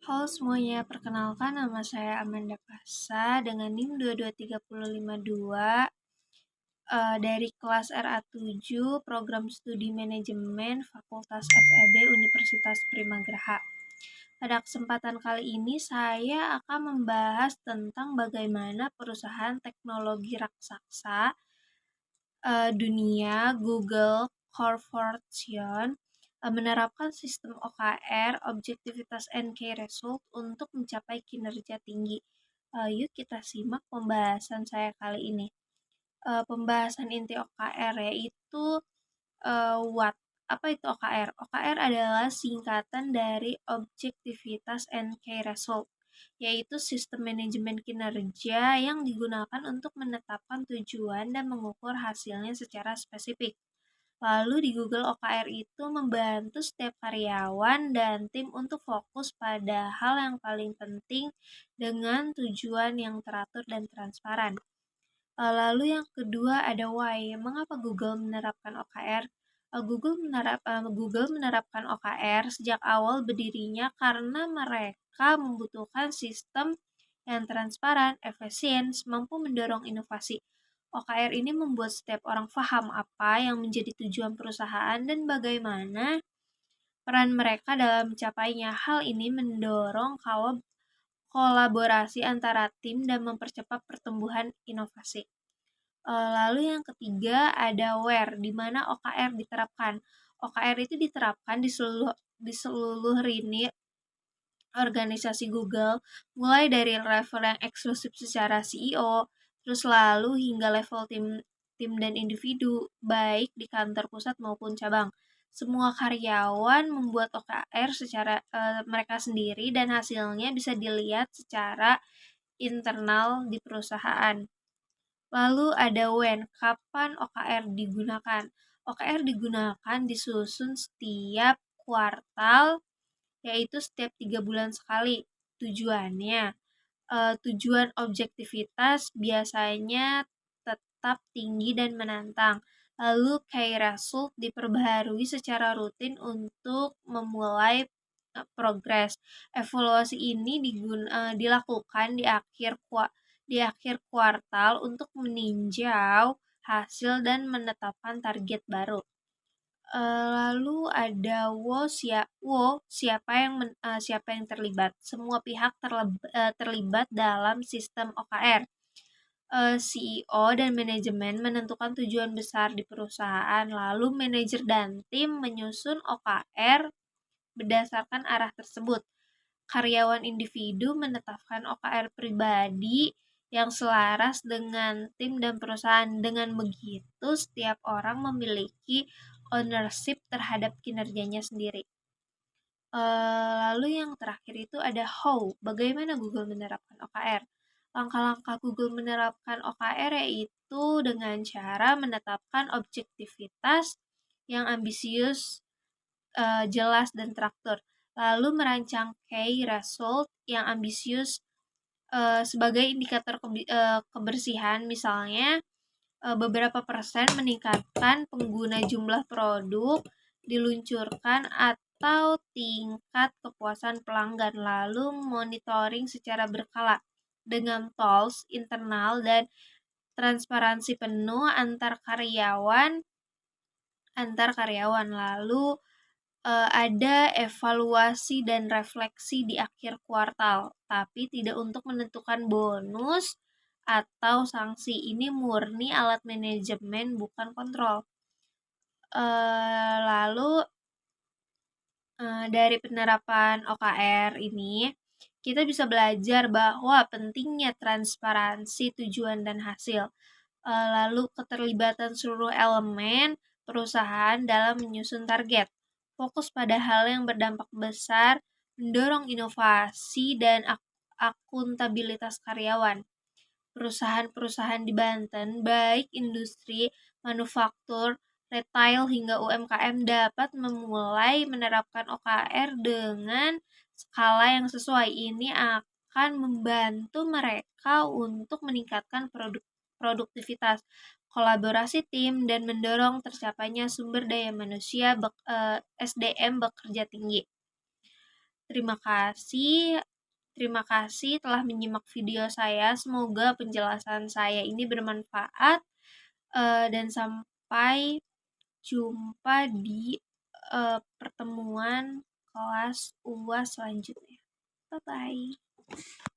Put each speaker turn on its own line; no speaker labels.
Halo semuanya, perkenalkan nama saya Amanda Pasa dengan NIM 22352 dari kelas RA7 Program Studi Manajemen Fakultas FEB Universitas Primagraha. Pada kesempatan kali ini saya akan membahas tentang bagaimana perusahaan teknologi raksasa dunia Google Corporation menerapkan sistem OKR, objektivitas and key result untuk mencapai kinerja tinggi. Yuk kita simak pembahasan saya kali ini. Pembahasan inti OKR yaitu what? Apa itu OKR? OKR adalah singkatan dari objektivitas and key result, yaitu sistem manajemen kinerja yang digunakan untuk menetapkan tujuan dan mengukur hasilnya secara spesifik. Lalu di Google OKR itu membantu setiap karyawan dan tim untuk fokus pada hal yang paling penting dengan tujuan yang teratur dan transparan. Lalu yang kedua ada why. Mengapa Google menerapkan OKR? Google menerapkan OKR sejak awal berdirinya karena mereka membutuhkan sistem yang transparan, efisien, mampu mendorong inovasi. OKR ini membuat setiap orang paham apa yang menjadi tujuan perusahaan dan bagaimana peran mereka dalam mencapainya. Hal ini mendorong kolaborasi antara tim dan mempercepat pertumbuhan inovasi. Lalu yang ketiga ada where, di mana OKR diterapkan. OKR itu diterapkan di seluruh lini organisasi Google, mulai dari level yang eksklusif secara CEO, terus lalu hingga level tim dan individu, baik di kantor pusat maupun cabang. Semua karyawan membuat OKR secara mereka sendiri dan hasilnya bisa dilihat secara internal di perusahaan. Lalu ada when, kapan OKR digunakan? OKR digunakan disusun setiap kuartal, yaitu setiap 3 bulan sekali. Tujuannya, tujuan objektivitas biasanya tetap tinggi dan menantang. Lalu key result diperbaharui secara rutin untuk memulai progres. Evaluasi ini dilakukan di akhir kuartal untuk meninjau hasil dan menetapkan target baru. Lalu ada siapa yang terlibat. Semua pihak terlibat dalam sistem OKR. CEO dan manajemen menentukan tujuan besar di perusahaan, lalu manajer dan tim menyusun OKR berdasarkan arah tersebut. Karyawan individu menetapkan OKR pribadi yang selaras dengan tim dan perusahaan. Dengan begitu, setiap orang memiliki ownership terhadap kinerjanya sendiri. Lalu yang terakhir itu ada how. Bagaimana Google menerapkan OKR? Langkah-langkah Google menerapkan OKR yaitu dengan cara menetapkan objektivitas yang ambisius, jelas dan teratur. Lalu merancang key result yang ambisius sebagai indikator kebersihan, misalnya beberapa persen meningkatkan pengguna jumlah produk diluncurkan atau tingkat kepuasan pelanggan. Lalu monitoring secara berkala dengan tools internal dan transparansi penuh antar karyawan. Lalu ada evaluasi dan refleksi di akhir kuartal, tapi tidak untuk menentukan bonus atau sanksi. Ini murni alat manajemen, bukan kontrol. Lalu dari penerapan OKR ini, kita bisa belajar bahwa pentingnya transparansi tujuan dan hasil. Lalu keterlibatan seluruh elemen perusahaan dalam menyusun target. Fokus pada hal yang berdampak besar, mendorong inovasi dan akuntabilitas karyawan. Perusahaan-perusahaan di Banten, baik industri, manufaktur, retail hingga UMKM dapat memulai menerapkan OKR dengan skala yang sesuai. Ini akan membantu mereka untuk meningkatkan produktivitas, kolaborasi tim, dan mendorong tercapainya sumber daya manusia SDM bekerja tinggi. Terima kasih. Terima kasih telah menyimak video saya. Semoga penjelasan saya ini bermanfaat. Dan sampai jumpa di pertemuan kelas UAS selanjutnya. Bye bye.